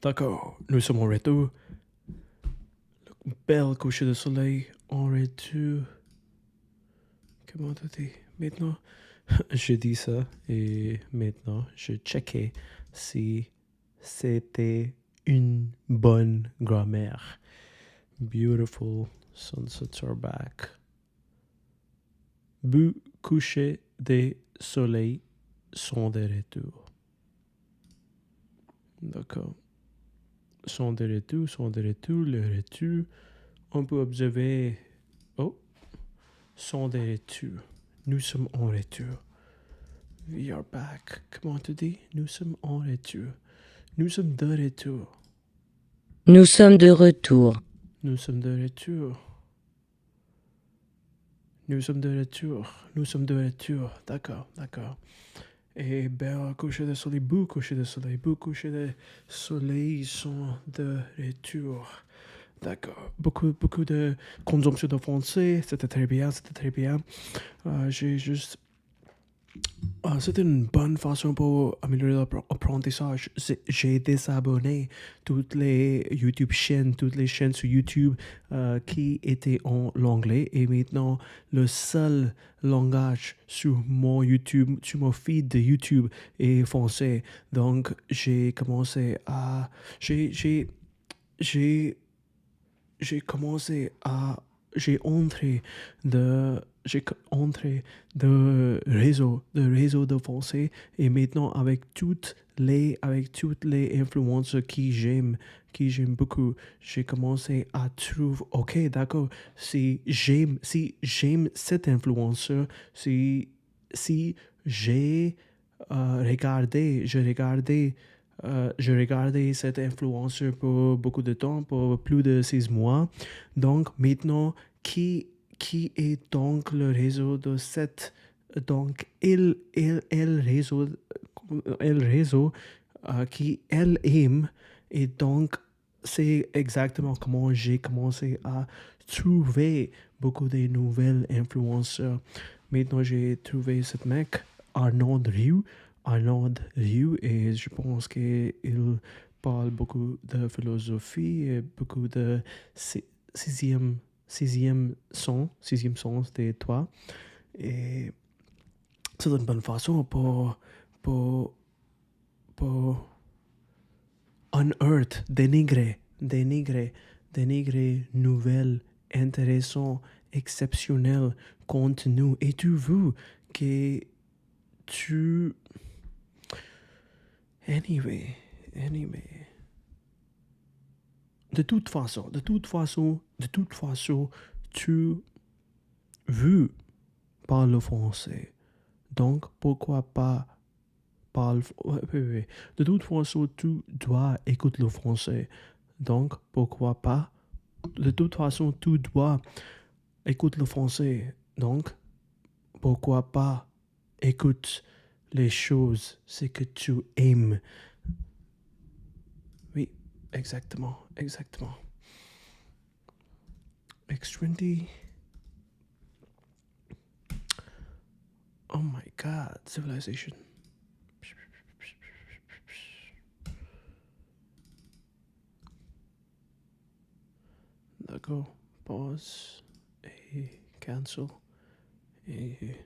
D'accord, nous sommes en retour. Belle coucher de soleil en retour. Comment t'as dit? Maintenant, j'ai dit ça et maintenant, je checkais si c'était une bonne grammaire. Beautiful sunsets are back. Bu coucher des soleils sont de retour. D'accord. Sont de retour, le retour. On peut observer. Oh, sont de retour. Nous sommes en retour. We are back. Comment tu dis? Nous sommes en retour. Nous sommes de retour. Nous sommes de retour. Nous sommes de retour. Nous sommes de retour. Nous sommes de retour. D'accord, d'accord. Et belle coucher de soleil, beau coucher de soleil, beau coucher de soleil sont de retour. D'accord. Beaucoup de consommation de français. C'était très bien, c'était très bien. J'ai juste... c'était une bonne façon pour améliorer l'apprentissage. J'ai désabonné toutes les YouTube chaînes, toutes les chaînes sur YouTube qui étaient en anglais. Et maintenant, le seul langage sur mon YouTube, sur mon feed de YouTube est français. Donc, j'ai commencé à... J'ai commencé à... J'ai entré de réseau de français et maintenant avec toutes les influences qui j'aime beaucoup, j'ai commencé à trouver, ok, d'accord, si j'aime cet influenceur, si j'ai je regardais cet influenceur pour beaucoup de temps, pour plus de 6 mois. Donc maintenant, qui est donc le réseau de cette... Donc, elle réseau qui elle aime. Et donc, c'est exactement comment j'ai commencé à trouver beaucoup de nouvelles influenceurs. Maintenant, j'ai trouvé ce mec, Arnaud Rioux, et je pense qu'il parle beaucoup de philosophie et beaucoup de sixième sens de toi. Et c'est une bonne façon pour unearth, dénigrer nouvelles, intéressants, exceptionnels contenus. Et tu veux que tu... Anyway. De toute façon, tu veux parler français. Donc, pourquoi pas parler... Oui. De toute façon, tu dois écouter le français. Donc, pourquoi pas... De toute façon, tu dois écouter le français. Donc, pourquoi pas écouter les choses, ce que tu aimes. Oui, exactement. X20. Oh my god, civilization. D'accord, pause et cancel. Et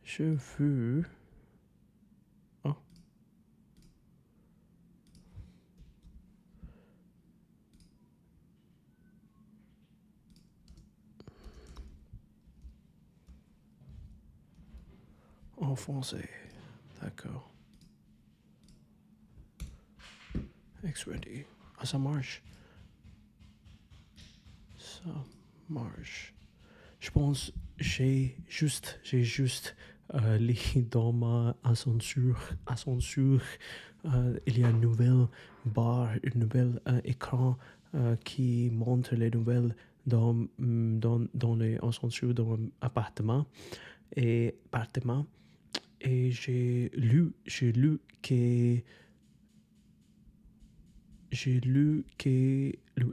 je veux... Oh. En français, d'accord. X20. Ah, ça marche. Je pense j'ai juste les dans ma ascenseur. Il y a une nouvelle barre, une nouvelle écran qui montre les nouvelles dans les ascenseurs dans mon appartement. Et j'ai lu que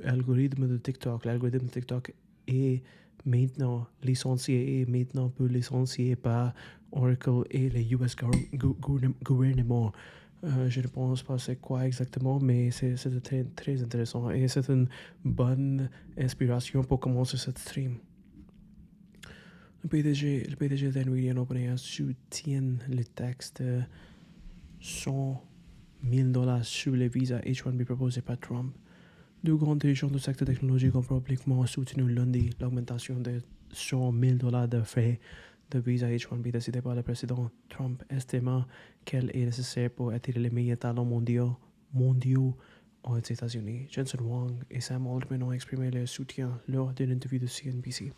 l'algorithme de TikTok est maintenant peut licencier par Oracle et les US gouvernement Je ne pense pas c'est quoi exactement, mais c'est très, très intéressant et c'est une bonne inspiration pour commencer cette stream. Le PDG d'NVIDIA OpenAI soutient le texte de 100 000 $ sur les visas H1B proposés par Trump. Deux grands dirigeants du secteur technologique ont publiquement soutenu lundi l'augmentation de 100 000 $ de frais de visa H1B décidé par le président Trump, estimant qu'elle est nécessaire pour attirer les meilleurs talents mondiaux aux États-Unis. Jensen Huang et Sam Altman ont exprimé leur soutien lors d'une interview de CNBC,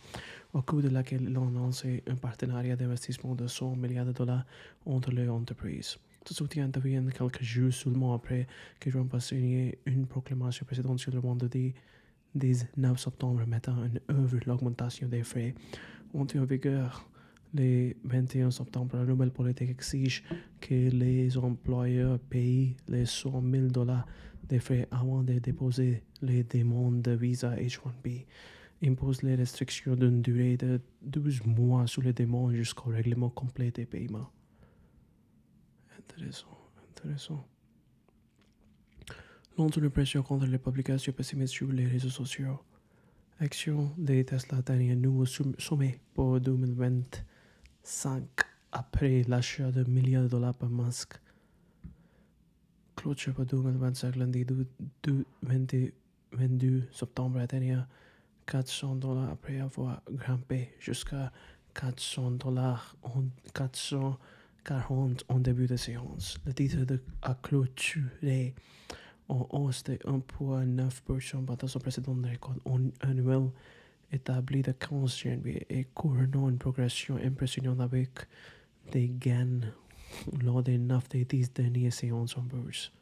au cours de laquelle ils ont annoncé un partenariat d'investissement de 100 milliards de dollars entre leurs entreprises. Ce soutien intervient quelques jours seulement après que Trump a signé une proclamation présidentielle le vendredi 19 septembre mettant en œuvre l'augmentation des frais. Entrée en vigueur le 21 septembre, la nouvelle politique exige que les employeurs payent les 100 000 $ de frais avant de déposer les demandes de visa H1B, impose les restrictions d'une durée de 12 mois sur les demandes jusqu'au règlement complet des paiements. Intéressant. Longtemps de pression contre les publications pessimistes sur les réseaux sociaux. Action de Tesla atteint un nouveau sommet pour 2025 après l'achat de milliards de dollars par Musk. Clôture pour 2025 lundi 22 septembre atteignant 400 $ après avoir grimpé jusqu'à 440 en début de séance. Le titre a clôturé en hausse de 1,9% battant son précédent record annuel établi de 15 janvier et couronnant une progression impressionnante avec des gains lors des 9 des 10 dernières séances en bourse.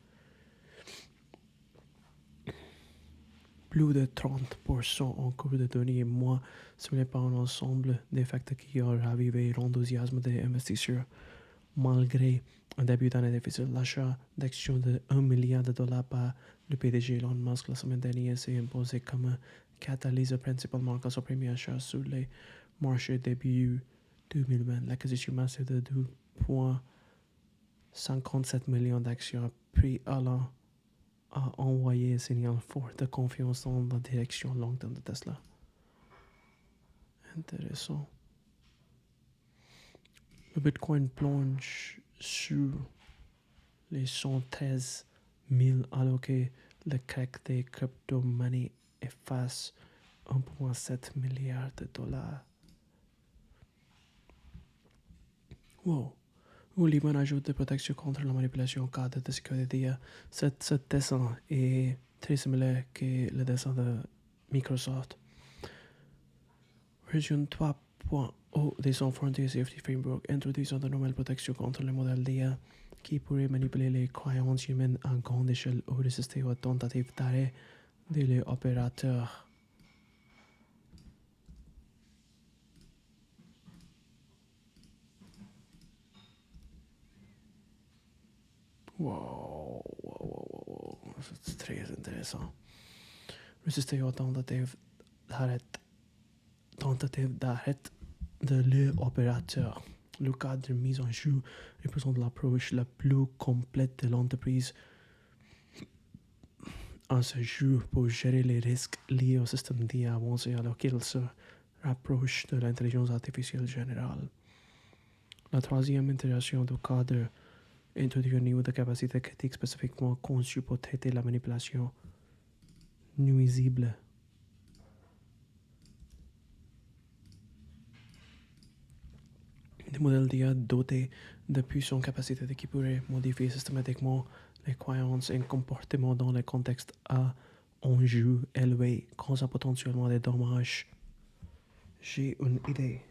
Plus de 30% en cours de derniers mois, soulignés par un ensemble des facteurs qui ont ravivé l'enthousiasme des investisseurs. Malgré un début d'année difficile, l'achat d'actions de 1 milliard de dollars par le PDG Elon Musk la semaine dernière s'est imposé comme un catalyseur principalement grâce au premier achat sur les marchés début 2020. L'acquisition massive de 2,57 millions d'actions a pris allant a envoyé un signal fort de confiance dans la direction long terme de Tesla. Intéressant. Le Bitcoin plonge sur les 113 000 alors que le crack des crypto-monnaies efface 1,7 milliard de dollars. Wow. Au Liban ajoute des protections contre la manipulation en cas de sécurité. Cette descente est très similaire que le descente de Microsoft. Version 3.0 des Frontier Safety Framework introduisant de nouvelles protections contre les modèles d'IA qui pourraient manipuler les croyances humaines à grande échelle ou résister aux tentatives d'arrêt de l'opérateur. Wow. C'est très intéressant. Résister aux tentatives d'arrêt de l'opérateur. Le cadre de mise en jeu représente l'approche la plus complète de l'entreprise à ce jour pour gérer les risques liés au système d'IA avancé alors qu'il se rapproche de l'intelligence artificielle générale. La troisième itération du cadre introduit un niveau de capacité critique spécifiquement conçu pour traiter la manipulation nuisible. Des modèles d'IA dotés de puissantes capacités qui pourraient modifier systématiquement les croyances et comportements dans les contextes à enjeux élevés, causant potentiellement des dommages. J'ai une idée.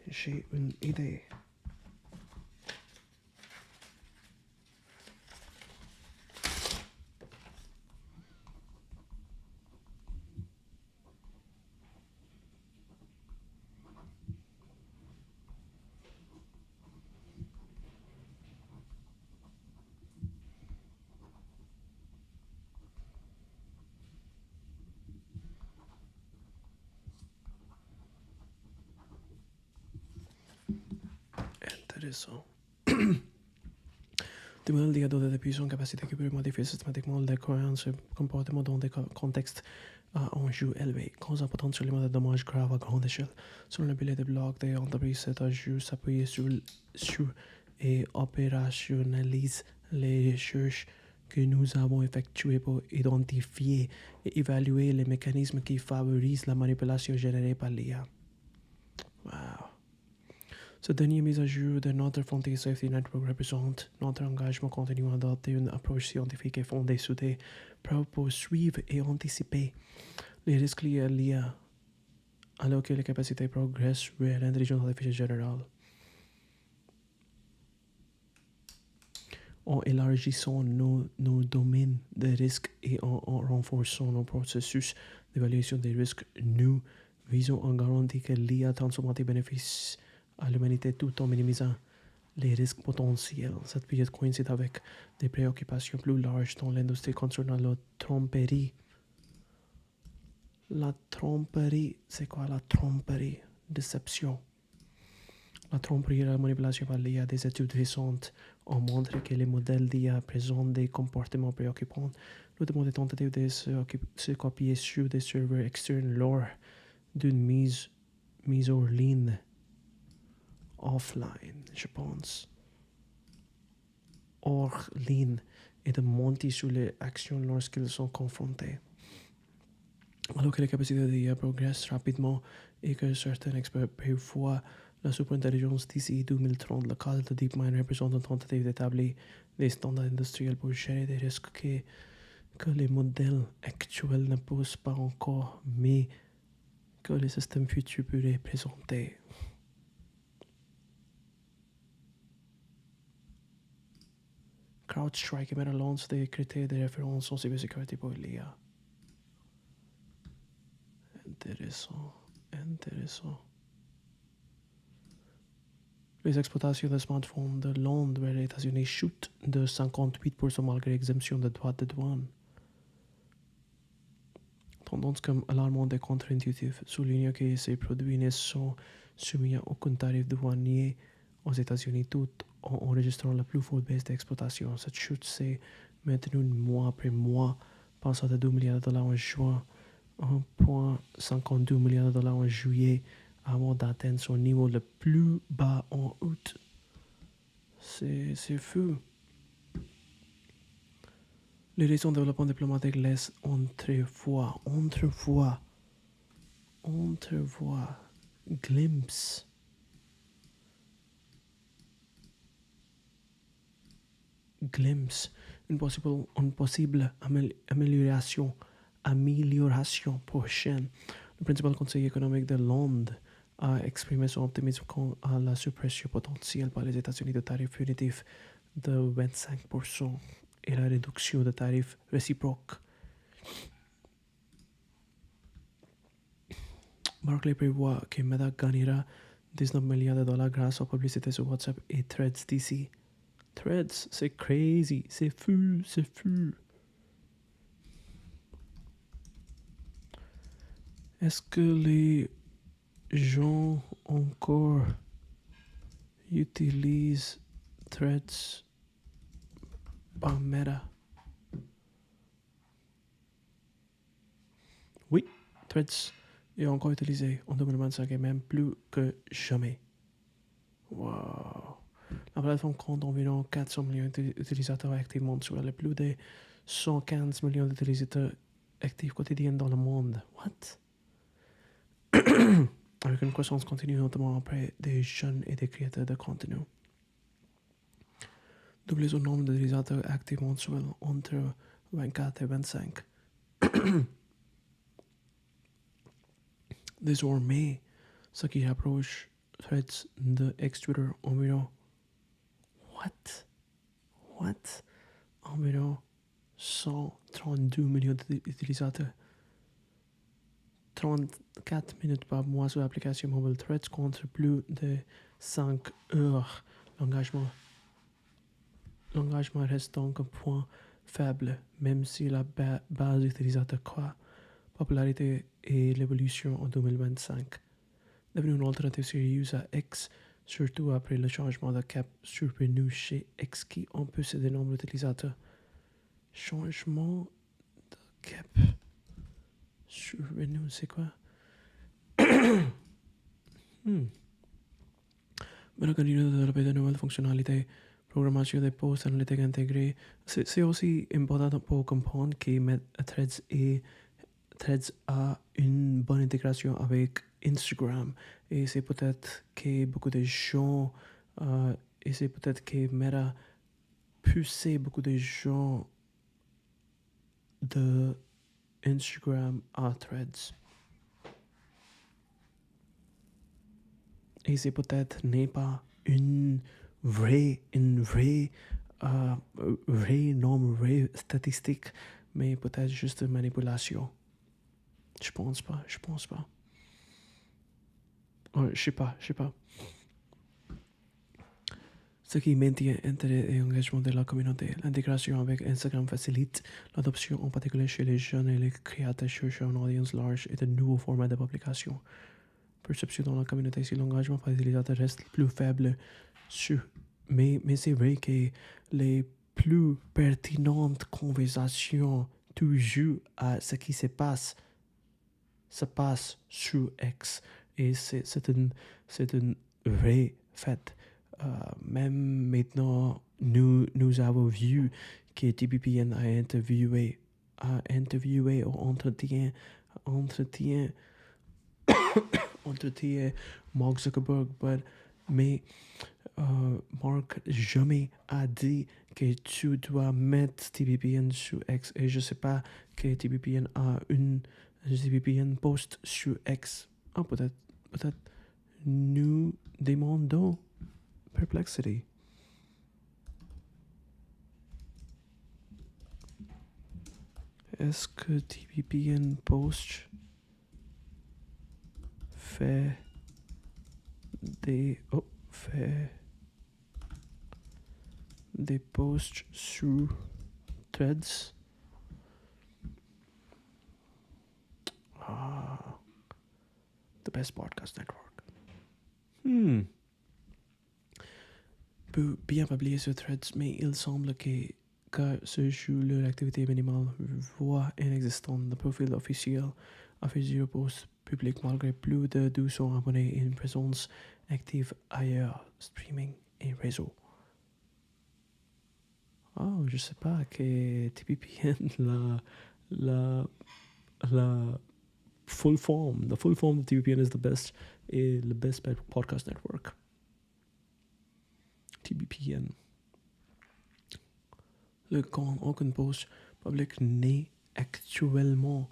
Intéressant. Des modèles d'IA dotés de puissantes capacités qui peuvent modifier systématiquement les croyances et comportements dans des contextes à enjeux élevés, causant potentiellement des dommages graves à grande échelle. Selon le bilan des blocs des entreprises, cet enjeu s'appuie sur et opérationnalise les recherches que nous avons effectuées pour identifier et évaluer les mécanismes qui favorisent la manipulation générée par l'IA. Wow. Cette dernière mise à jour de notre Frontier Safety Network représente notre engagement continu à adopter une approche scientifique et fondée sur des preuves pour suivre et anticiper les risques liés à l'IA, alors que les capacités progressent vers l'intelligence artificielle générale. En élargissant nos domaines de risques et en renforçant nos processus d'évaluation des risques, nous visons à garantir que l'IA transformative bénéficie à l'humanité tout en minimisant les risques potentiels. Cette période coïncide avec des préoccupations plus larges dans l'industrie concernant la tromperie. La tromperie, c'est quoi la tromperie? Déception. La tromperie et la manipulation par l'IA. Des études récentes ont montré que les modèles d'IA présentent des comportements préoccupants, notamment des tentatives de se copier sur des serveurs externes lors d'une mise en ligne offline, je pense, hors ligne, et de monter sur les actions lorsqu'ils sont confrontés. Alors que les capacités d'IA progressent rapidement et que certains experts prévoient la superintelligence d'ici 2030, le cas de DeepMind représente une tentative d'établir des standards industriels pour gérer des risques que les modèles actuels ne posent pas encore, mais que les systèmes futurs pourraient présenter. CrowdStrike émet à lance des critères de référence en cybersécurité pour l'IA. Intéressant. Les exportations de smartphones de l'Inde vers les États-Unis chutent de 58% malgré exemption de droits de douane. Tendance comme alarmante et contre-intuitive, souligne que ces produits ne sont soumis à aucun tarif douanier aux États-Unis, tout en enregistrant la plus forte baisse d'exportation. Cette chute s'est maintenue mois après mois, passant de 2 milliards de dollars en juin, 1,52 milliard de dollars en juillet, avant d'atteindre son niveau le plus bas en août. C'est fou. Les récents développements diplomatiques laissent entrevoir, glimpse une possible amélioration prochaine. Le principal conseiller économique de l'Inde a exprimé son optimisme quant à la suppression potentielle par les États-Unis de tarifs punitifs de 25% et la réduction de tarifs réciproques. Barclay prévoit que Meta gagnera 19 milliards de dollars grâce aux publicités sur WhatsApp et Threads d'ici. Threads, c'est crazy, c'est fou. Est-ce que les gens encore utilisent Threads par Meta? Oui, Threads est encore utilisé en 2025 et même plus que jamais. Wow. La plateforme compte environ 400 millions d'utilisateurs actifs mensuels et plus de 115 millions d'utilisateurs actifs quotidiens dans le monde. What? Avec une croissance continue, notamment auprès des jeunes et des créateurs de contenu. Doublé son nombre d'utilisateurs actifs mensuels entre 24 et 25. Désormais, ce qui rapproche Threads de X-Twitter environ environ 132 millions d'utilisateurs. 34 minutes par mois sur l'application mobile Threads contre plus de 5 heures. L'engagement reste donc un point faible, même si la base d'utilisateurs croît. Popularité et l'évolution en 2025. Devenu une alternative sérieuse à X, surtout après le changement de cap survenu chez X qui empêche des nombres d'utilisateurs. Changement de cap survenu, c'est quoi? Mais continue de développer de nouvelles fonctionnalités, programmation des posts analytiques intégrés. C'est aussi important pour comprendre que Threads a une bonne intégration avec Instagram. Et c'est peut-être que beaucoup de gens, et c'est peut-être que Meta poussé beaucoup de gens de Instagram à Threads. Et c'est peut-être n'est pas une vraie nombre, vraie statistique, mais peut-être juste une manipulation. Je pense pas. Je sais pas. Ce qui maintient l'intérêt et l'engagement de la communauté. L'intégration avec Instagram facilite l'adoption, en particulier chez les jeunes et les créateurs cherchant une audience large et de nouveaux formats de publication. Perception dans la communauté si l'engagement par les utilisateurs reste plus faible. Mais c'est vrai que les plus pertinentes conversations toujours à ce qui se passe sur X. Et c'est un vrai fait. Même maintenant, nous avons vu que TPPN a interviewé ou entretien Mark Zuckerberg, mais Mark jamais a dit que tu dois mettre TPPN sur X. Et je sais pas que TPPN a une TPPN post sur X. Peut-être nous demandons Perplexity. Est-ce que TPPN post fait des posts sur Threads? The best podcast network. Peut bien publier sur Threads, mais il semble que ce jour leur activité minimale voit inexistante. Le profil officiel a fait 0 posts publics malgré plus de 200 abonnés et une présence active ailleurs, streaming et réseau. Je sais pas que TPPN, la full form de TPPN is the best et le best podcast network. TPPN. Le compte aucun post public n'est actuellement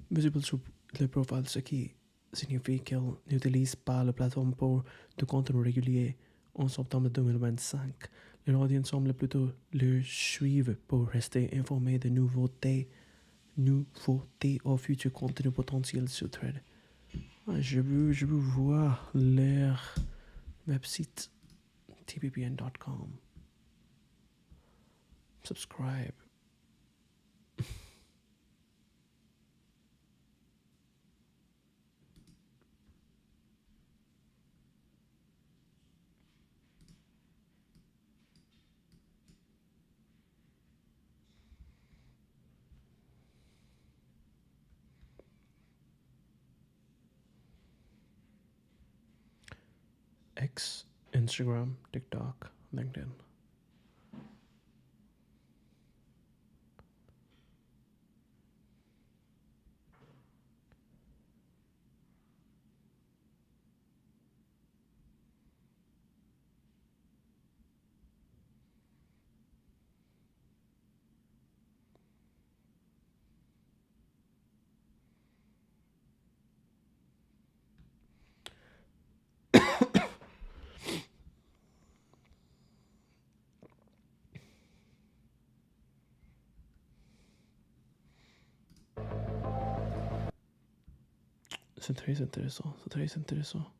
visible sur le profil, ce qui signifie qu'elle n'utilise pas la plateforme pour du contenu régulier. En septembre 2025, leur audience semble plutôt le suivre pour rester informé de nouveautés ou futurs contenus potentiels sur Thread. Je veux voir leur website tppn.com. Subscribe. X, Instagram, TikTok, LinkedIn. C'est très intéressant.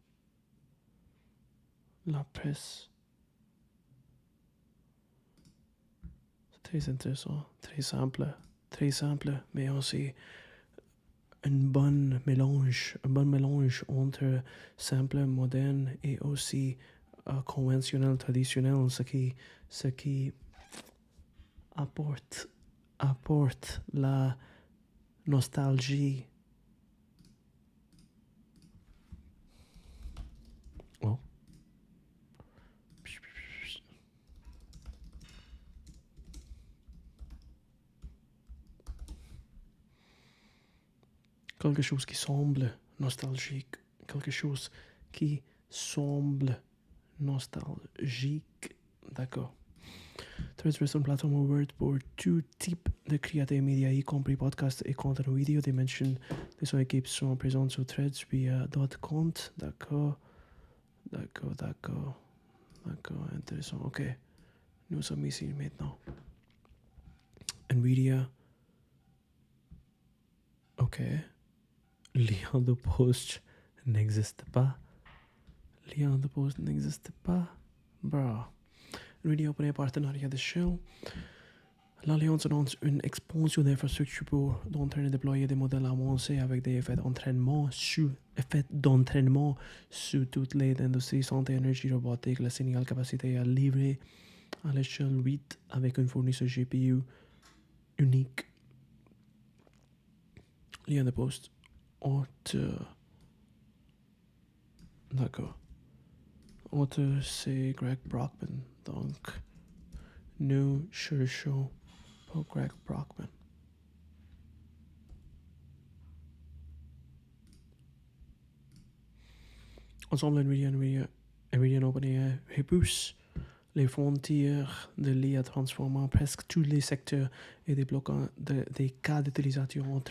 La presse. C'est très intéressant. Très simple. Mais aussi un bon mélange entre simple, moderne et aussi conventionnel, traditionnel, ce qui apporte la nostalgie. Oh. Quelque chose qui semble nostalgique, quelque chose qui semble nostalgique. D'accord. Threads reste une plateforme ouverte pour tout type de créateurs médias, y compris podcasts et contenu vidéo. Des mentions de son équipe sont présentes sur Threads via d'autres comptes. D'accord. Intéressant. Ok. Nous sommes ici maintenant. Nvidia. Ok. Lien de post n'existe pas. Bro. Nvidia pour un partenariat de Shell. L'Alliance annonce une expansion d'infrastructures pour d'entraîner et déployer des modèles avancés avec des effets d'entraînement sur toutes les industries, santé, énergie, robotique. La signal capacité à livrer à l'échelle 8 avec une fourniture GPU unique. Lien de poste. D'accord. Auteur, c'est Greg Brockman. Donc, nous cherchons pour Greg Brockman. Ensemble, Nvidia OpenAI repousse les frontières de l'IA, transformant presque tous les secteurs et débloquant des cas d'utilisation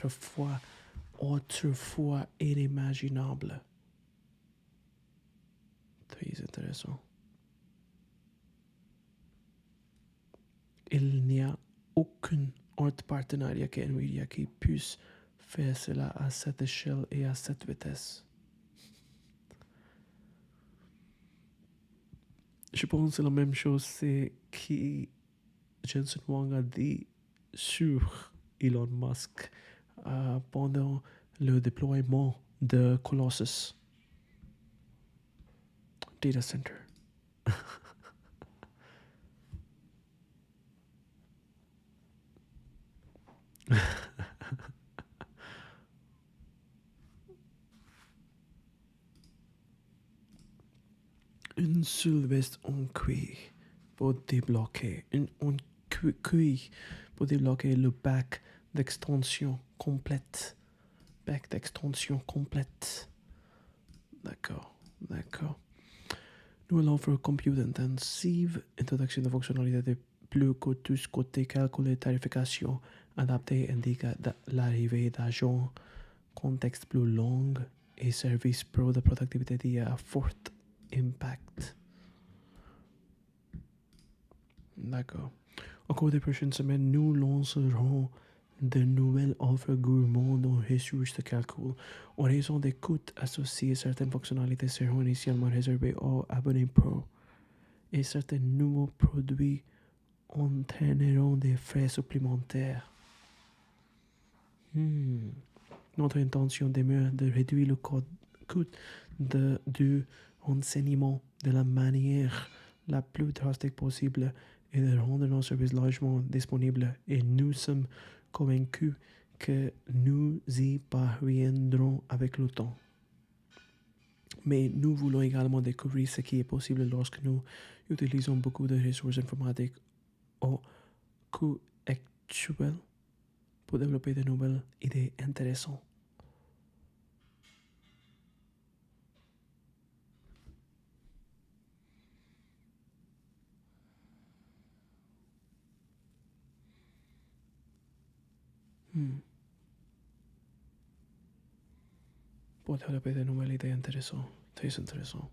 autrefois inimaginables. Très intéressant. Il n'y a aucun autre partenariat que Nvidia qui puisse faire cela à cette échelle et à cette vitesse. Je pense que c'est la même chose que Jensen Huang a dit sur Elon Musk pendant le déploiement de Colossus Data Center. Une seule veste en cuir pour débloquer. Cuir pour débloquer le bac d'extension complète. D'accord. Nouvelle offre compute intensive, introduction de fonctionnalités de plus coûteuses côté calcul et tarification adaptée indique l'arrivée d'agents, contexte plus long et services pro de productivité d'IA à fort impact. D'accord. Au cours des prochaines semaines, nous lancerons de nouvelles offres gourmandes en ressources de calcul. En raison des coûts associés, certaines fonctionnalités seront initialement réservées aux abonnés pro et certains nouveaux produits entraîneront des frais supplémentaires. Notre intention demeure de réduire le coût du renseignement de la manière la plus drastique possible et de rendre nos services largement disponibles, et nous sommes convaincus que nous y parviendrons avec le temps. Mais nous voulons également découvrir ce qui est possible lorsque nous utilisons beaucoup de ressources informatiques au coût actuel pour développer de nouvelles idées intéressantes. Pour développer de nouvelles idées intéressantes. Très intéressant.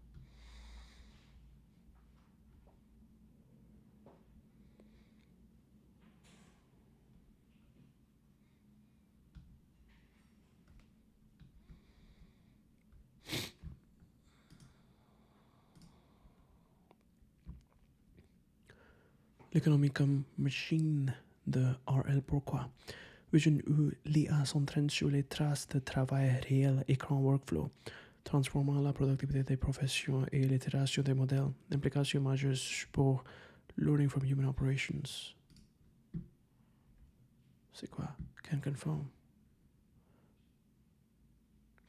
L'économie comme machine de RL. Pourquoi? Vision où l'IA s'entraîne sur les traces de travail réel, écran workflow, transformant la productivité des professions et l'itération des modèles. Implications majeures pour learning from human operations. C'est quoi? Can confirm.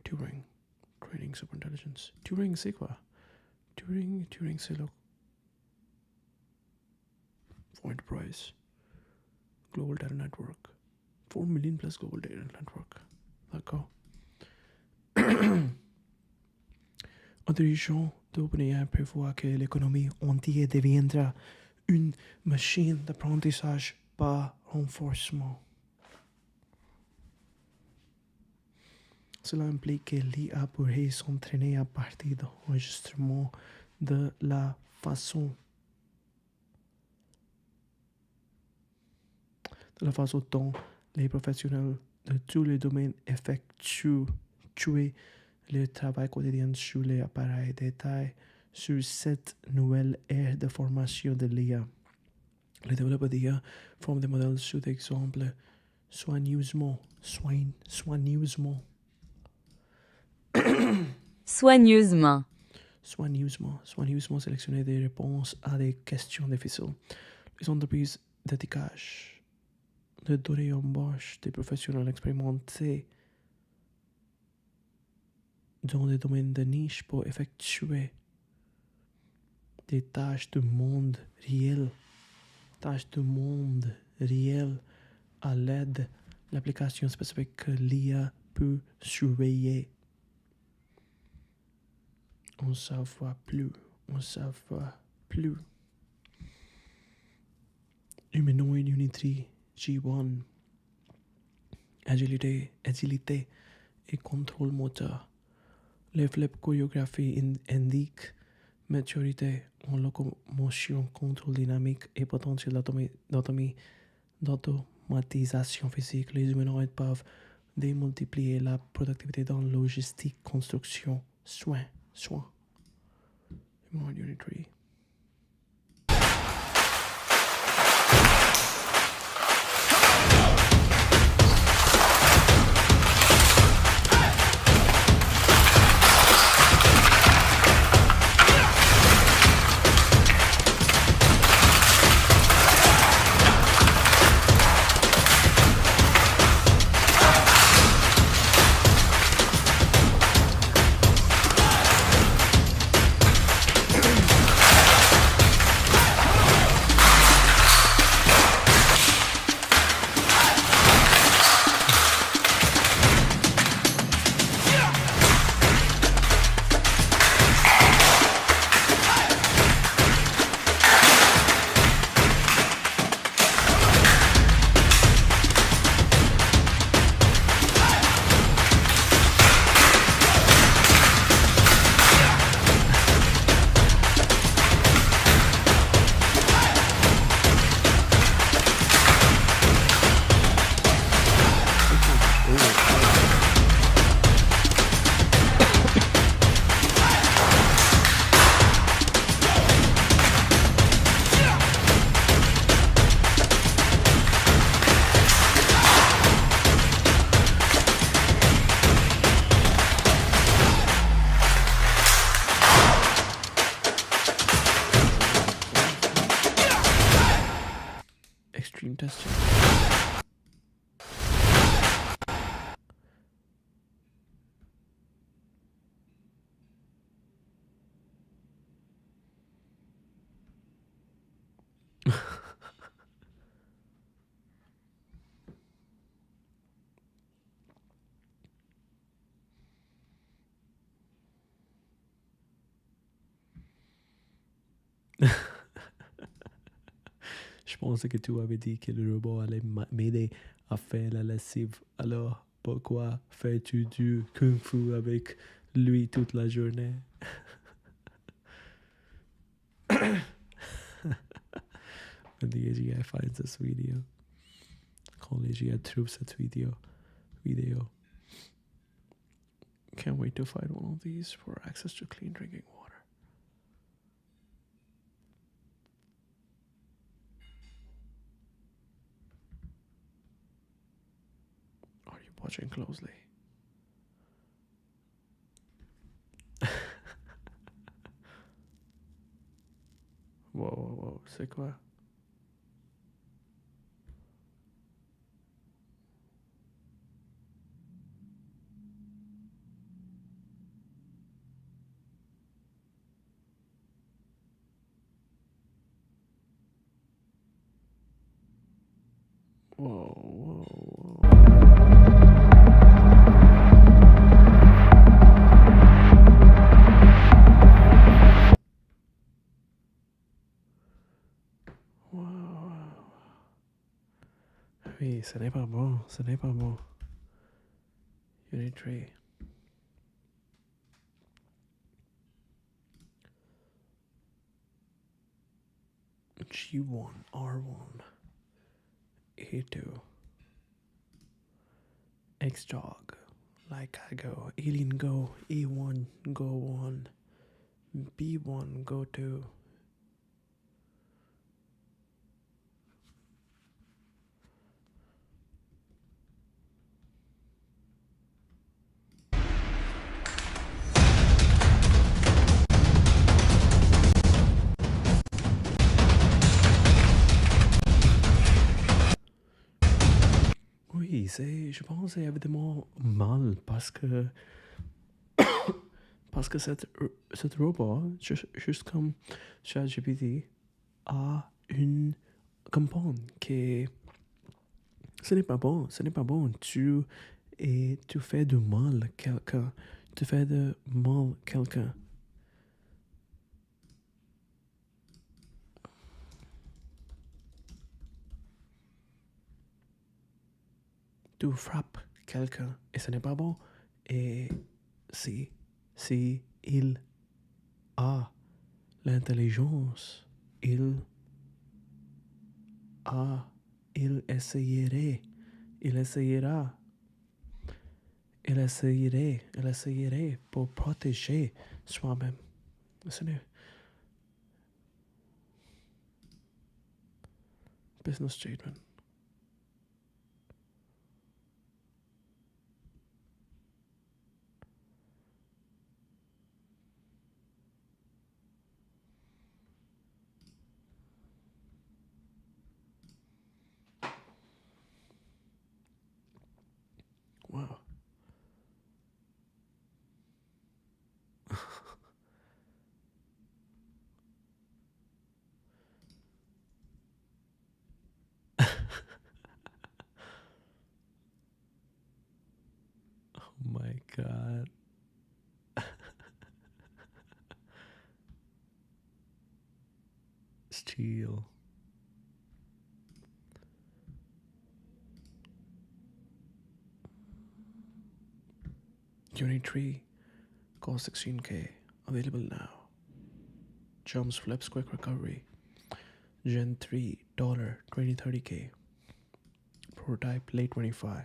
Turing. Training superintelligence. Turing, c'est quoi? Turing, c'est le... For enterprise. Global Data Network. 4 million plus Global Data Network. D'accord. Un dirigeant d'OpenAI prévoit que l'économie entière deviendra une machine d'apprentissage par renforcement. Cela implique que l'IA pourrait s'entraîner à partir d'enregistrements de la façon dont les professionnels de tous les domaines effectuent le travail quotidien sur les appareils. Détails sur cette nouvelle ère de formation de l'IA. Les développeurs d'IA forment des modèles sur des exemples soigneusement sélectionner des réponses à des questions difficiles. Les entreprises d'étiquetage de données embauchent des professionnels expérimentés dans des domaines de niche pour effectuer des tâches de monde réel à l'aide de l'application spécifique que l'IA peut surveiller. On ne saura plus. Humanoid Unity G1. Agilité et contrôle moteur. Les flip chorégraphie indiquent maturité en locomotion, contrôle dynamique et potentiel d'automatisation physique. Les humanoïdes peuvent démultiplier la productivité dans logistique, construction, soins. Humanoid Unity. Extreme testing. Je pensais que tu avais dit que le robot allait m'aider à faire la lessive. Alors, pourquoi fais-tu du kung-fu avec lui toute la journée? When the AGI finds this video. Quand l'AGI trouve cette vidéo. Can't wait to find one of these for access to clean drinking water. watching closely. Wow, c'est quoi? Whoa. Oui, ce n'est pas bon. Unit 3. G1, R1, A2, X jog, like I go, alien go, A1 go 1, B1 go 2. Oui, je pense que c'est évidemment mal parce que cette robot, juste comme ChatGPT, a une comprendre que ce n'est pas bon. Tu fais du mal à quelqu'un. Tu fais de mal à quelqu'un. Tu frappes quelqu'un et ce n'est pas bon. Et si il a l'intelligence, il essayerait pour protéger soi-même. Ce n'est business statement. Wow. Oh my god. Steel. Unit 3, cost 16K, available now. Jumps, flips, quick recovery. Gen 3, $20-30K. Prototype, late 25.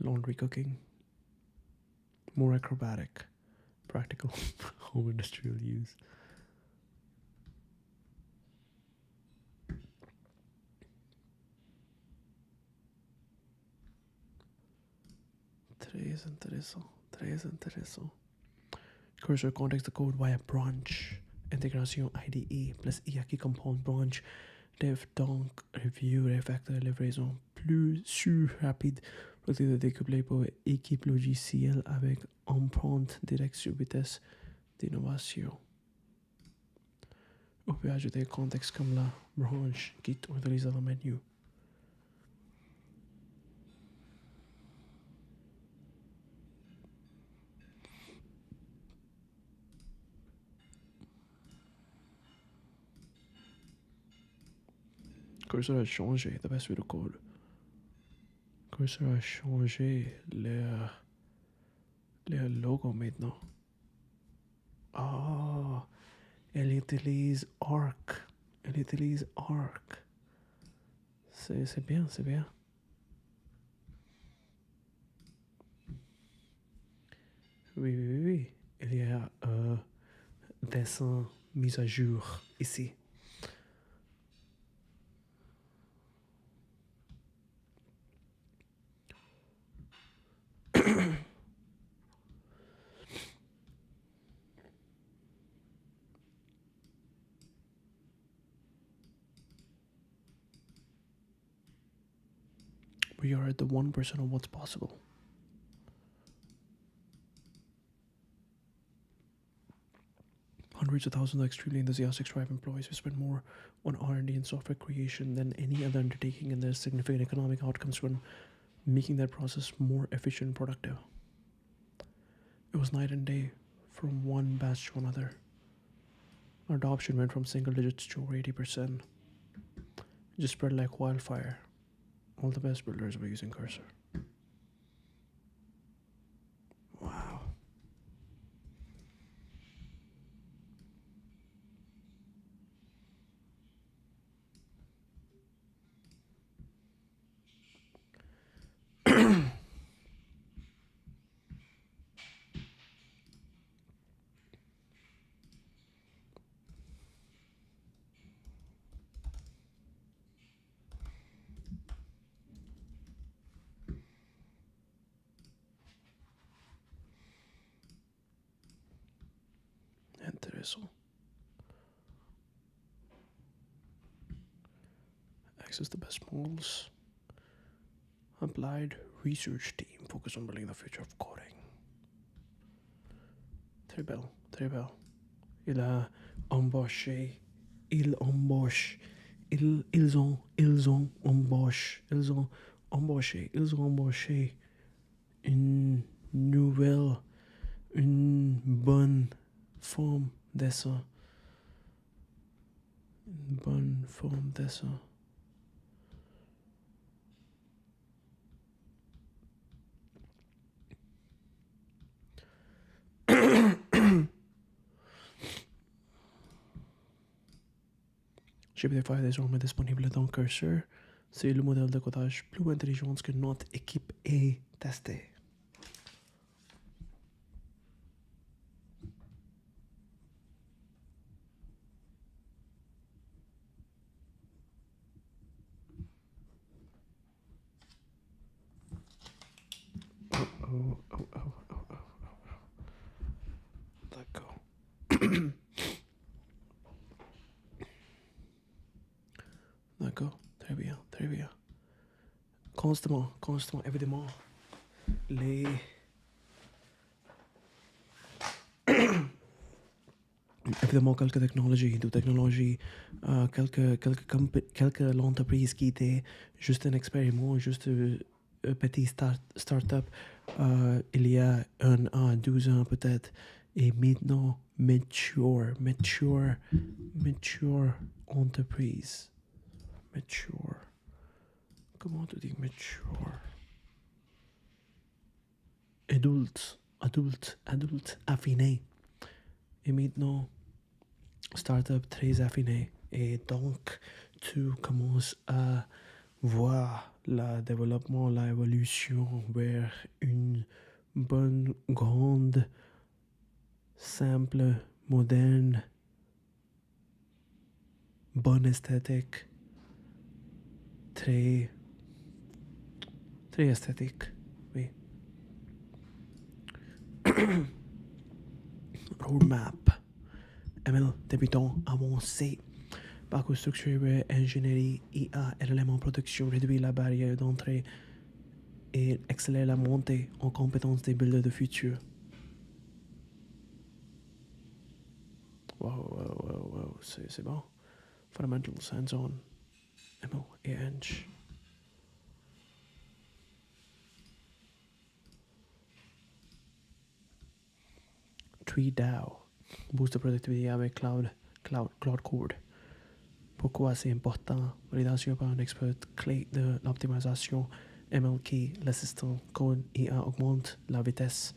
Laundry cooking. More acrobatic. Practical home industrial use. Très intéressant. Cursor contacts the code via branch. Intégration IDE plus IA qui comprend branch. Dev donc review refactor livraison plus rapide. Produit de découpler pour équipe logicielle avec empreinte directe sur vitesse d'innovation. On peut ajouter contexte comme la branche qui utilise le menu. Cursor a changé, t'as pas suivi le code. Cursor a changé le logo maintenant. Ah, elle utilise Arc. C'est bien. Oui. Il y a dessin mise à jour ici. We are at the 1% of what's possible. Hundreds of thousands of extremely enthusiastic Stripe employees who spend more on R&D and software creation than any other undertaking, and there's significant economic outcomes when making that process more efficient and productive. It was night and day from one batch to another. Our adoption went from single digits to over 80%. It just spread like wildfire. All the best builders were using Cursor. Wow. Interesting. Access the best models. Applied research team focused on building the future of coding. Très belle. Il a embauché. Ils embauchent. Ils ont embauché. Ils ont embauché une bonne forme d'essai. Une bonne forme d'essai. GPT-5 est désormais disponible dans Cursor. C'est le modèle de codage plus intelligent que notre équipe est testée. D'accord. D'accord, très bien. Constamment, évidemment, les... évidemment, quelques technologies, quelques entreprises qui étaient juste un expériment, juste un petit start-up, il y a 1 an, 12 ans peut-être, et maintenant, mature entreprise. Mature. Comment tu dis mature? Adulte, affiné. Et maintenant, startup très affiné. Et donc, tu commences à voir le développement, l'évolution vers une bonne, grande, simple, moderne, bonne esthétique, très esthétique, oui. Roadmap. ML, débutant avancé. Parcours structuré, ingénierie, IA, LLM production, réduit la barrière d'entrée et accélère la montée en compétences des builders de futur. Wow, c'est bon. Fundamentals, hands-on, ML et Eng. Tree DAO, boost de productivité avec Cloud Code. Pourquoi c'est important? Validation par un expert clé de l'optimisation MLK, l'assistant code IA augmente la vitesse.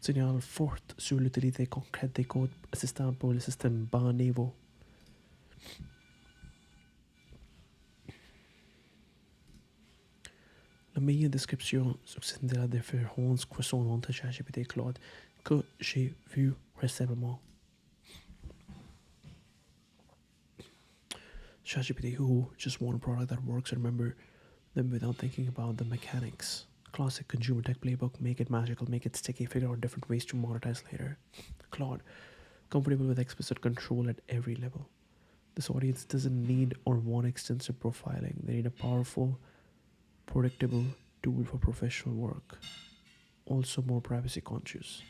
Signal fort sur l'utilité concrète des codes assistants pour le système bas niveau. La meilleure description succincte de la différence croissante entre ChatGPT et Claude que j'ai vue récemment. ChatGPT who just one product that works and remember them without thinking about the mechanics. Classic consumer tech playbook, make it magical, make it sticky, figure out different ways to monetize later. Claude, comfortable with explicit control at every level. This audience doesn't need or want extensive profiling. They need a powerful predictable tool for professional work, also more privacy conscious.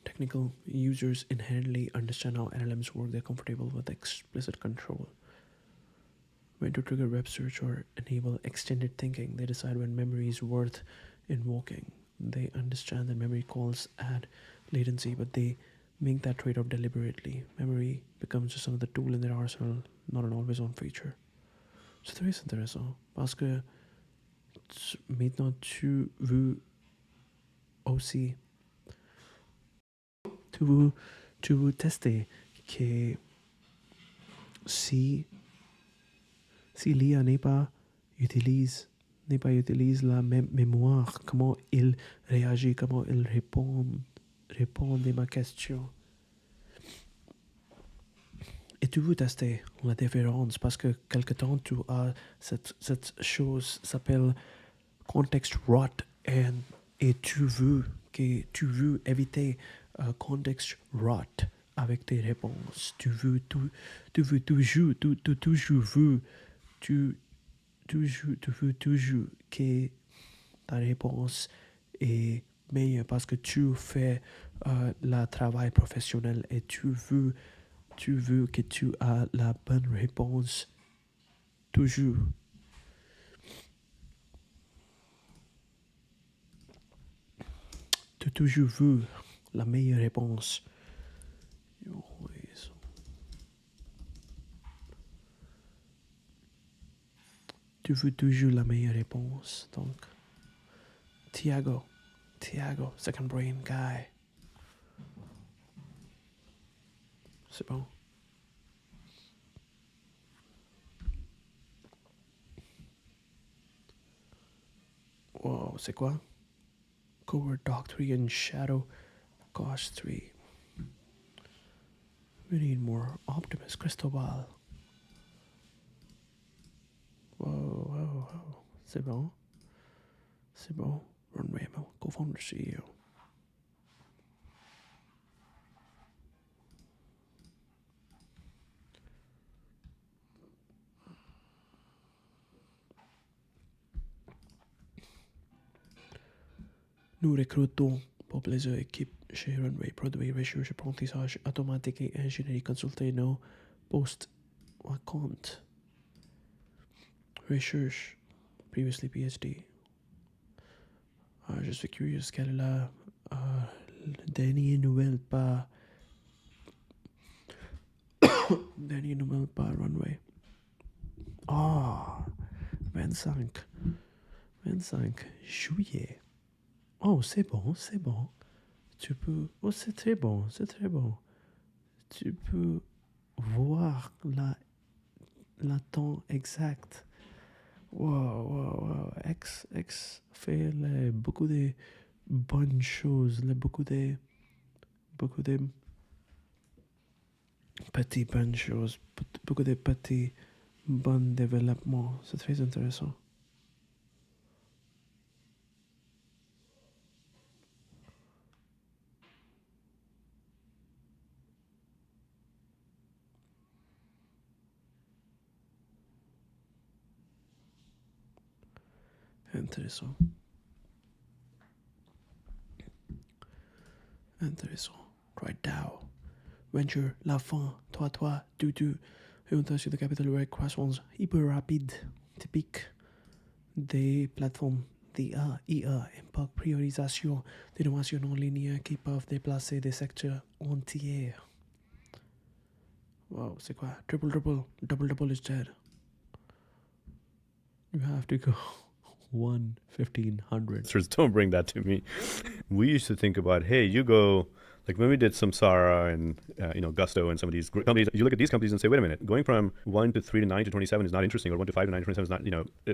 Technical users inherently understand how LLMs work. They're comfortable with explicit control. When to trigger web search or enable extended thinking, they decide when memory is worth invoking. They understand that memory calls add latency, but they make that trade-off deliberately. Memory becomes just another tool in their arsenal, not an always-on feature. C'est très intéressant parce que maintenant tu veux aussi tu veux tester que si l'IA n'est pas utilise la même mémoire, comment il réagit, comment il répond à ma question. Et tu veux tester la différence parce que quelque temps tu as cette chose s'appelle context rot et tu veux éviter context rot avec tes réponses. Tu veux toujours que ta réponse est meilleure parce que tu fais le travail professionnel et tu veux que tu as la bonne réponse toujours. Tu toujours veux la meilleure réponse. Tu veux toujours la meilleure réponse. Donc, Thiago, second brain guy. C'est bon. Wow, c'est quoi? Covert Dog 3 and Shadow Gosh 3. We need more Optimus Cristobal. Wow. C'est bon. Runway, co-founder CEO. Nous recrutons pour plusieurs équipes chez Runway, produits, recherche, apprentissage automatique et ingénierie. Consultez nos postes vacants. Recherche, previously PhD. Je suis curieux quelle est la dernière nouvelle par Runway. 25 juillet. Oh, c'est bon. Tu peux... Oh, c'est très bon. Tu peux voir la temps exact. Wow. X fait beaucoup de bonnes choses, beaucoup de petites bonnes choses, beaucoup de petits bons développements. C'est très intéressant. Intéressant. Right now. Venture, la fin, toi, tu. Orientation de capital avec croissance hyper rapide, typique des plateformes d'IA, impact, priorisation, d'innovation en ligne qui peuvent déplacer des secteurs entiers. Wow, c'est quoi? Triple is dead. You have to go 1,500. Don't bring that to me. We used to think about, hey, you go, like when we did Samsara and Gusto and some of these companies, you look at these companies and say, wait a minute, going from 1 to 3 to 9 to 27 is not interesting, or 1 to 5 to 9 to 27 is not,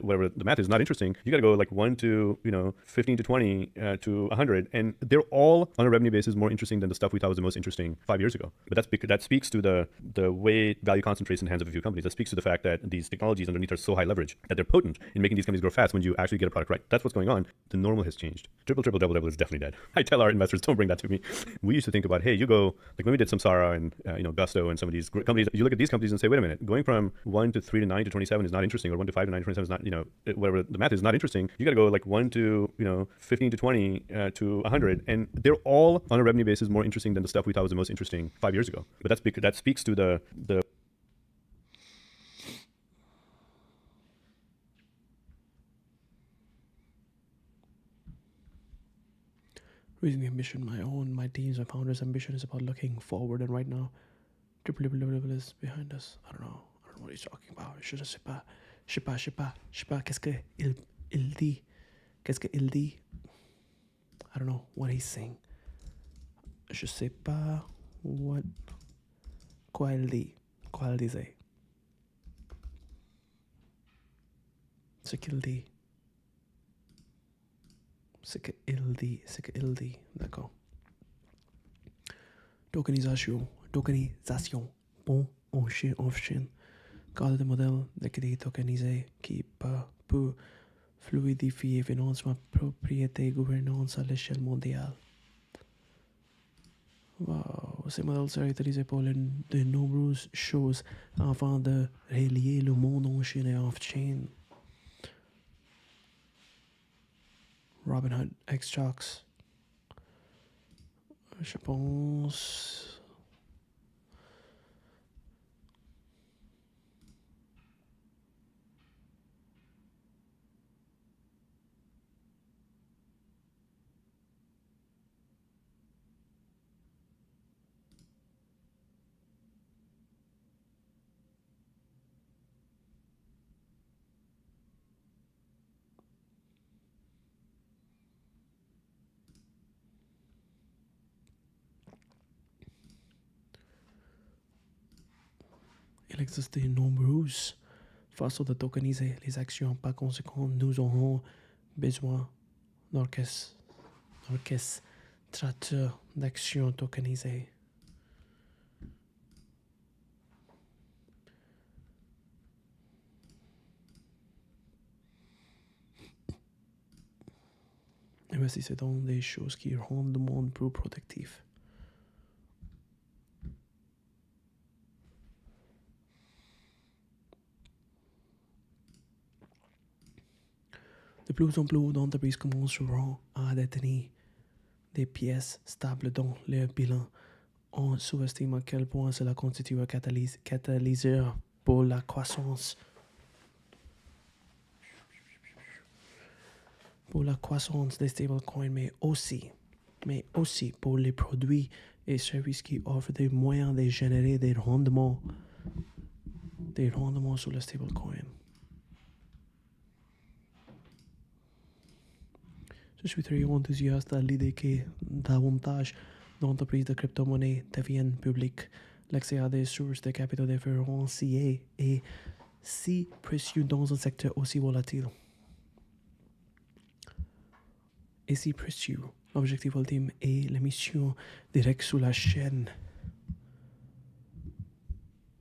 whatever the math is not interesting. You got to go like 1 to 15 to 20 to 100, and they're all on a revenue basis more interesting than the stuff we thought was the most interesting 5 years ago. But that's because that speaks to the way value concentrates in the hands of a few companies. That speaks to the fact that these technologies underneath are so high leverage that they're potent in making these companies grow fast when you actually get a product right. That's what's going on. The normal has changed. Triple is definitely dead. I tell our investors, don't bring that to me. We used to think about, hey, you go, like when we did Samsara and, Gusto and some of these companies, you look at these companies and say, wait a minute, going from 1 to 3 to 9 to 27 is not interesting, or 1 to 5 to 9 to 27 is not, whatever the math is not interesting. You got to go like 1 to, 15 to 20 to 100. And they're all on a revenue basis more interesting than the stuff we thought was the most interesting 5 years ago. But that's because that speaks to the raising the ambition, my team's, my founder's ambition is about looking forward, and right now, triple is behind us. I don't know what he's talking about. Je ne sais pas, qu'est-ce qu'il dit? I don't know what he's saying. Je sais pas quoi il dit. Quoi il disait. Ce qu'il dit. Ce qu'il dit. D'accord. Tokenisation. Bon, en Chine. Cadre de modèle de crédit tokenisé qui peut fluidifier financement, propriété, gouvernance à l'échelle mondiale. Wow, ces modèles seraient utilisés pour de nombreuses choses afin de relier le monde en Chine et off-chain. Robinhood, X-Chalks. Je pense... Il existe de nombreuses façons de tokeniser les actions. Par conséquent, nous aurons besoin d'orchestrateurs d'actions tokenisées. Investissez dans des choses qui rendent le monde plus protectif. De plus en plus d'entreprises commenceront à détenir des pièces stables dans leur bilan. On sous-estime à quel point cela constitue un catalyseur pour la croissance. Pour la croissance des stablecoins, mais aussi pour les produits et services qui offrent des moyens de générer des rendements sur le stablecoin. Je suis très enthousiaste à l'idée que davantage d'entreprises de crypto-monnaies deviennent publiques. L'accès à des sources de capitaux différenciées est si précieux dans un secteur aussi volatile. Et si précieux, l'objectif ultime est l'émission directe sur la chaîne.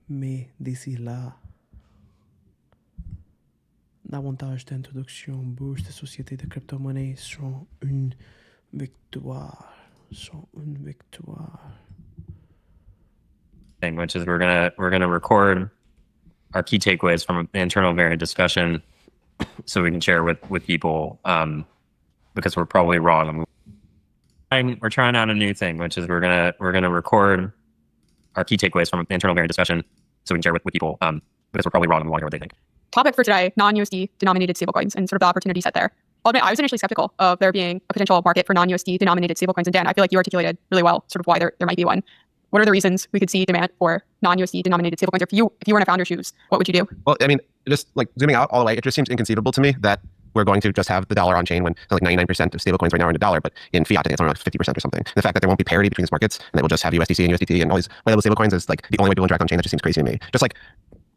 Mais d'ici là, davantage d'introductions en bourse de sociétés de crypto-monnaies sont une victoire. Which is we're gonna record our key takeaways from an internal variant discussion, so we can share with people, because we're probably wrong. We're trying out a new thing, which is we're gonna record our key takeaways from an internal variant discussion, so we can share with people, because we're probably wrong and we want to hear what they think. Topic for today, non-USD denominated stablecoins and sort of the opportunity set there. I'll admit, I was initially skeptical of there being a potential market for non-USD denominated stablecoins. And Dan, I feel like you articulated really well sort of why there might be one. What are the reasons we could see demand for non-USD denominated stablecoins? If you were in a founder's shoes, what would you do? Well, I mean, just like zooming out all the way, it just seems inconceivable to me that we're going to just have the dollar on chain when like 99% of stablecoins right now are in the dollar, but in fiat, I think it's only like 50% or something. And the fact that there won't be parity between these markets and that we'll just have USDC and USDT and all these other stablecoins is like the only way people interact on chain. That just seems crazy to me. Just like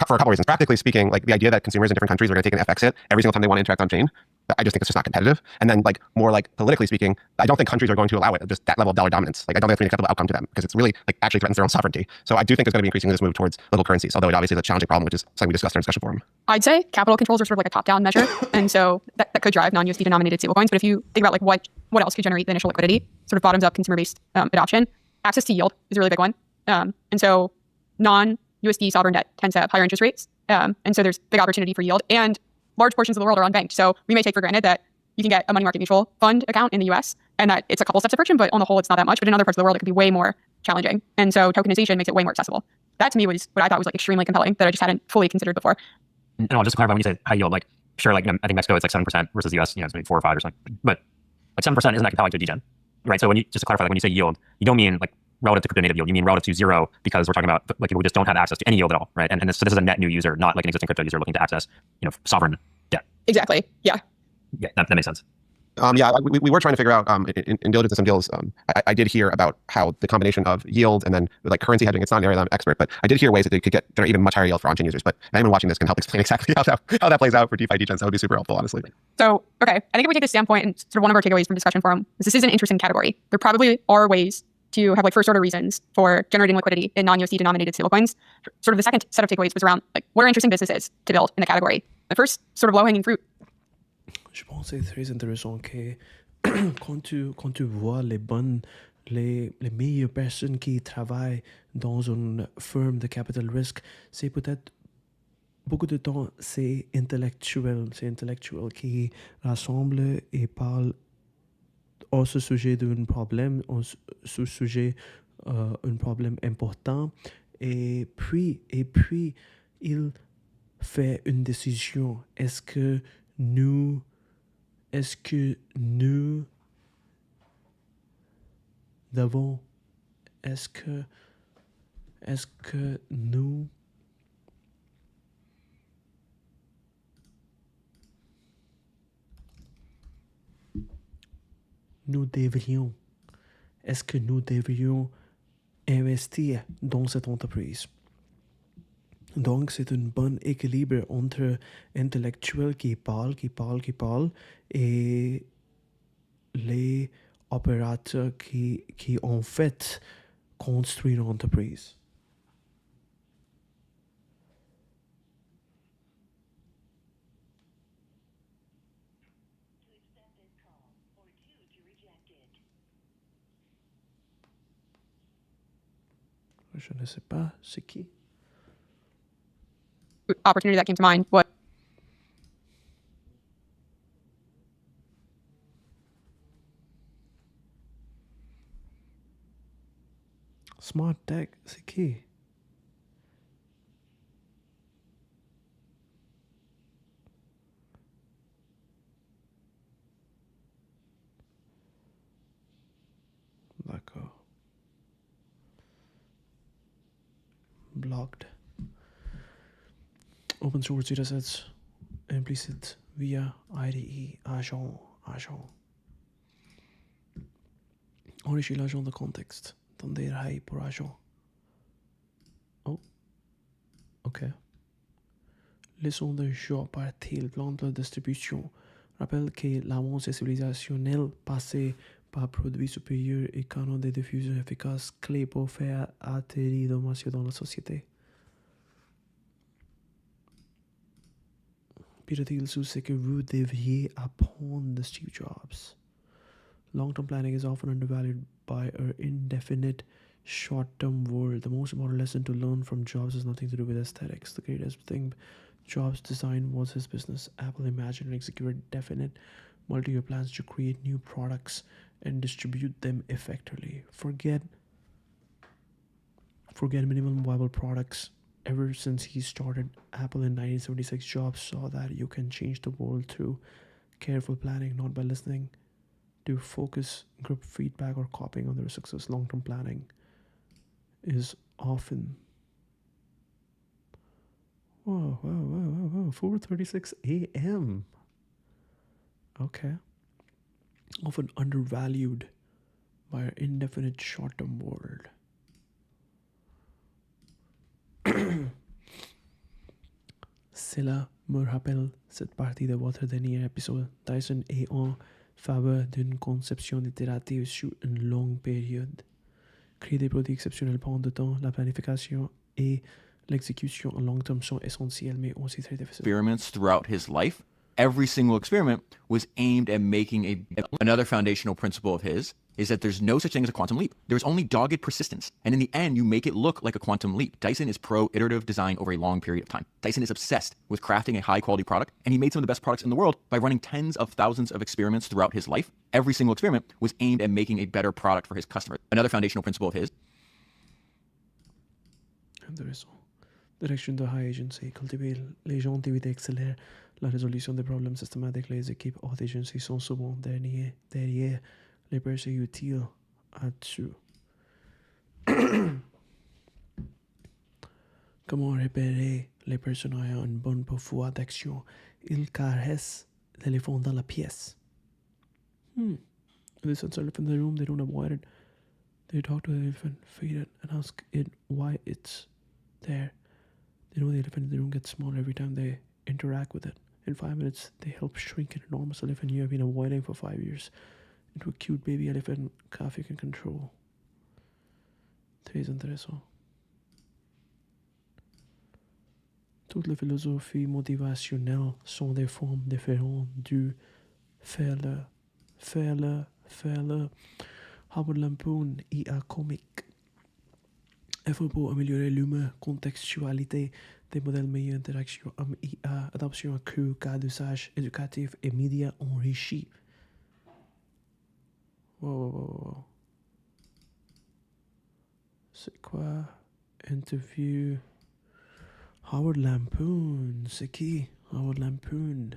for a couple of reasons. Practically speaking, like the idea that consumers in different countries are going to take an FX hit every single time they want to interact on chain, I just think it's just not competitive. And then like more like politically speaking, I don't think countries are going to allow it, just that level of dollar dominance. Like I don't think that's an acceptable outcome to them because it's really like actually threatens their own sovereignty. So I do think there's going to be increasingly this move towards local currencies, although it obviously is a challenging problem, which is something we discussed in our discussion forum. I'd say capital controls are sort of like a top-down measure. And so that could drive non-USD denominated stablecoins. But if you think about like what else could generate the initial liquidity, sort of bottoms-up consumer-based adoption, access to yield is a really big one. And so non-USD sovereign debt tends to have higher interest rates. And so there's big opportunity for yield. And large portions of the world are unbanked. So we may take for granted that you can get a money market mutual fund account in the US and that it's a couple steps of friction, but on the whole, it's not that much. But in other parts of the world, it could be way more challenging. And so tokenization makes it way more accessible. That to me was what I thought was like extremely compelling that I just hadn't fully considered before. And just to clarify, when you say high yield, like sure, like I think Mexico it's like 7% versus the US, it's maybe 4 or 5 or something. But like 7% isn't that compelling to a degen, right? So when you just to clarify, like when you say yield, you don't mean like relative to crypto native yield. You mean relative to zero because we're talking about like people who just don't have access to any yield at all, right? And so this is a net new user, not like an existing crypto user looking to access sovereign debt. Exactly. Yeah. Yeah, that makes sense. We were trying to figure out in diligence of some deals. I did hear about how the combination of yield and then like currency hedging. It's not an area that I'm expert, but I did hear ways that they could get there are even much higher yield for on-chain users. But anyone watching this can help explain exactly how that plays out for DeFi degens. That would be super helpful, honestly. So, okay, I think if we take this standpoint and sort of one of our takeaways from discussion forum is this is an interesting category. There probably are ways to have like first order reasons for generating liquidity in non-USD denominated stablecoins. Sort of the second set of takeaways was around like what are interesting businesses to build in the category. The first sort of low-hanging fruit. Je pense que c'est très intéressant que quand tu vois les meilleures personnes qui travaillent dans une firme de capital risk, c'est peut-être beaucoup de temps, c'est intellectuel qui rassemble et parle au sujet d'un problème, ce sujet un problème important, et puis il fait une décision. Est-ce que nous devons, est-ce que nous devrions, est-ce que nous devrions investir dans cette entreprise? Donc, c'est un bon équilibre entre intellectuel qui parle et les opérateurs qui en fait construisent une entreprise. Je ne sais pas c'est qui. Opportunity that came to mind was Smart Tech, c'est qui? D'accord. Blocked. Open source datasets implicit via IDE agent. Enrichir l'agent de contexte dans des rails pour agent. Oh, ok. Leçon de jour par-il, plan de distribution. Rappelle que l'avance civilisationnelle passée par produits supérieurs et canon de diffusion efficace clé pour faire atterrir l'innovation dans la société. Pire-t-il sous ce que vous devriez apprendre de Steve Jobs? Long-term planning is often undervalued by our indefinite short-term world. The most important lesson to learn from Jobs has nothing to do with aesthetics. The greatest thing Jobs designed was his business. Apple imagined and executed definite multi-year plans to create new products and distribute them effectively. Forget minimum viable products. Ever since he started Apple in 1976, Jobs saw that you can change the world through careful planning, not by listening to focus group feedback or copying on their success. Long-term planning is often 4:36 a.m. Okay. Often undervalued by our indefinite short-term world. Cela me rappelle cette partie de votre dernier épisode. Dyson est en faveur d'une conception itérative sur une longue période. Créer des produits exceptionnels pendant de temps, la planification et l'exécution en long terme sont essentiels, mais aussi très difficiles. Experiments throughout his life. Every single experiment was aimed at making another foundational principle of his is that there's no such thing as a quantum leap. There's only dogged persistence. And in the end, you make it look like a quantum leap. Dyson is pro-iterative design over a long period of time. Dyson is obsessed with crafting a high-quality product, and he made some of the best products in the world by running tens of thousands of experiments throughout his life. Every single experiment was aimed at making a better product for his customers. Another foundational principle of his. Intéressant. Direction de high agency. Cultiver les gens d'éviter accélère la résolution des problèmes systématiques. Les équipes haute agency sont souvent derrière les personnes utiles à tout. Comment repérer les personnes ayant une bonne pouvoir d'action? Ils caressent l'éléphant dans la pièce. They sense the elephant in the room, they don't avoid it. They talk to the elephant, feed it, and ask it why it's there. They know the elephant in the room gets smaller every time they interact with it. In 5 minutes, they help shrink an enormous elephant you have been avoiding for 5 years into a cute baby elephant calf you can control. Très intéressant. Toutes les philosophies motivationnelles sont des formes différentes du faire-le. Howard Lampoon, IA comique. Effort pour améliorer l'humour, contextualité des modèles meilleure interaction homme IA, adoption accrue, cas d'usage éducatif et médias enrichis. Wow. C'est quoi? Interview. Howard Lampoon. C'est qui? Howard Lampoon.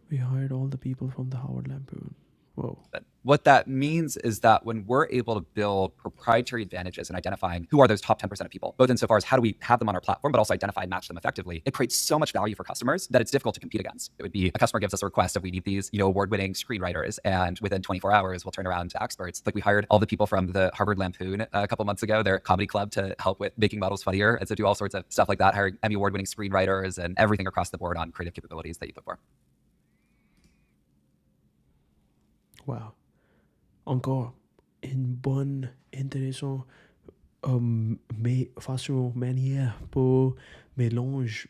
We hired all the people from the Howard Lampoon. Whoa. What that means is that when we're able to build proprietary advantages in identifying who are those top 10% of people, both insofar as how do we have them on our platform, but also identify and match them effectively, it creates so much value for customers that it's difficult to compete against. It would be a customer gives us a request of we need these, award-winning screenwriters, and within 24 hours, we'll turn around to experts. Like we hired all the people from the Harvard Lampoon a couple months ago, their comedy club, to help with making models funnier and to do all sorts of stuff like that, hiring Emmy award-winning screenwriters and everything across the board on creative capabilities that you look for. Wow. Encore une bonne, intéressante façon, manière pour mélange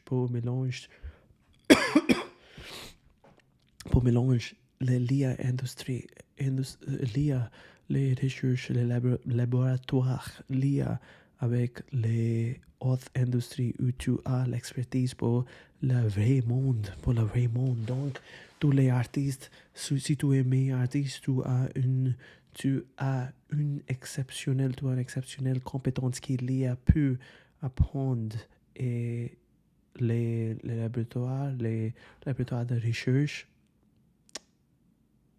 l'IA industrie, l'IA, les recherches, les laboratoires, l'IA avec les autres industries où tu as l'expertise pour le vrai monde, Donc, tous les artistes, si tu es meilleur artiste, tu as une exceptionnelle compétence qui l'IA peut apprendre, et les laboratoires de recherche,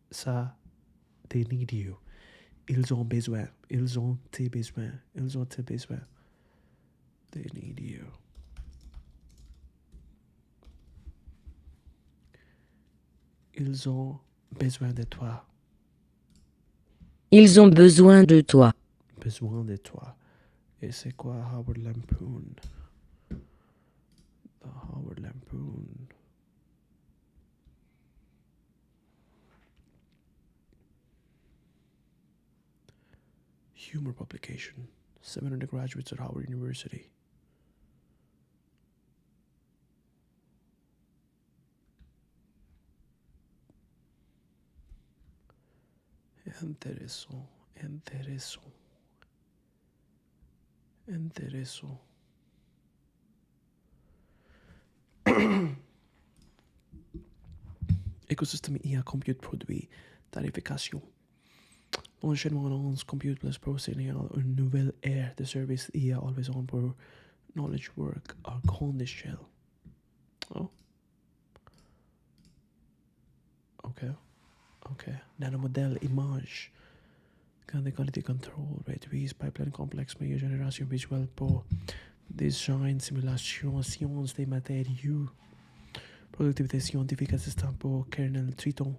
ça, they need you. Ils ont tes besoins. They need you. Ils ont besoin de toi. Ils ont besoin de toi. Et c'est quoi Howard Lampoon? The Howard Lampoon. Humor publication. 7 undergraduates at Howard University. Intéressant. Écosystème IA compute produit, tarification. L'enchaînement annonce Compute Plus Pro signale une nouvelle ère de services IA always on pour knowledge work à grande échelle. Oh. Ok. Nanomodèle image. Grande qualité contrôle, réduise pipeline complexe, meilleure génération visuelle pour design, simulation, sciences des matériaux. Productivité scientifique assistant pour kernel Triton.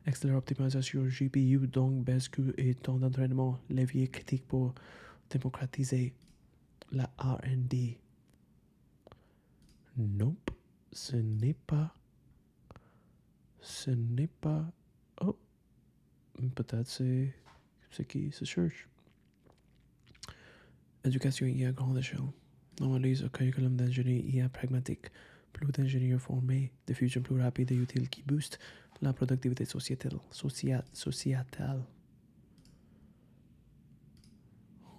Accélère optimisation GPU, donc baisse coût et temps d'entraînement. Levier critique pour démocratiser la R&D. Nope, ce n'est pas. Oh, peut-être c'est qui? C'est Church. Éducation IA à grande échelle. Normalise un curriculum d'ingénierie IA pragmatique, plus d'ingénieurs formés, diffusion plus rapide et utile qui booste la productivité sociétale.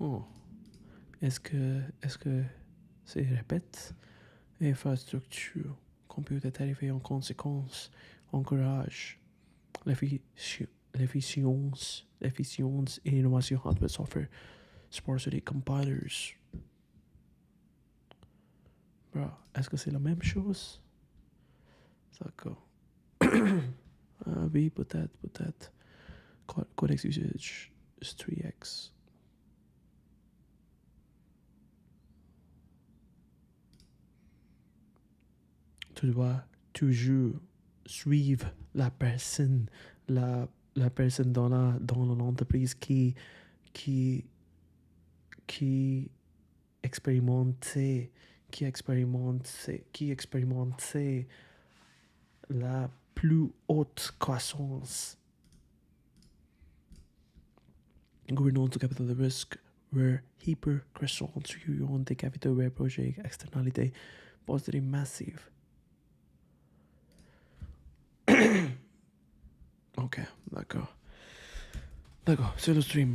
Oh. Est-ce que c'est répète? Infrastructure, computer tarifé en conséquence, encourage l'efficience et l'innovation hardware software, support sur les compilers. Bro, est-ce que c'est la même chose? D'accord. Oui, peut-être. Codex usage is 3x. Tu dois toujours suivre la personne dans l'entreprise qui expérimentait la plus haute croissance. Gouvernance du capital de risque were hyper croissance sur des capitaux where project externalité positive massive. Ok, d'accord. C'est le stream.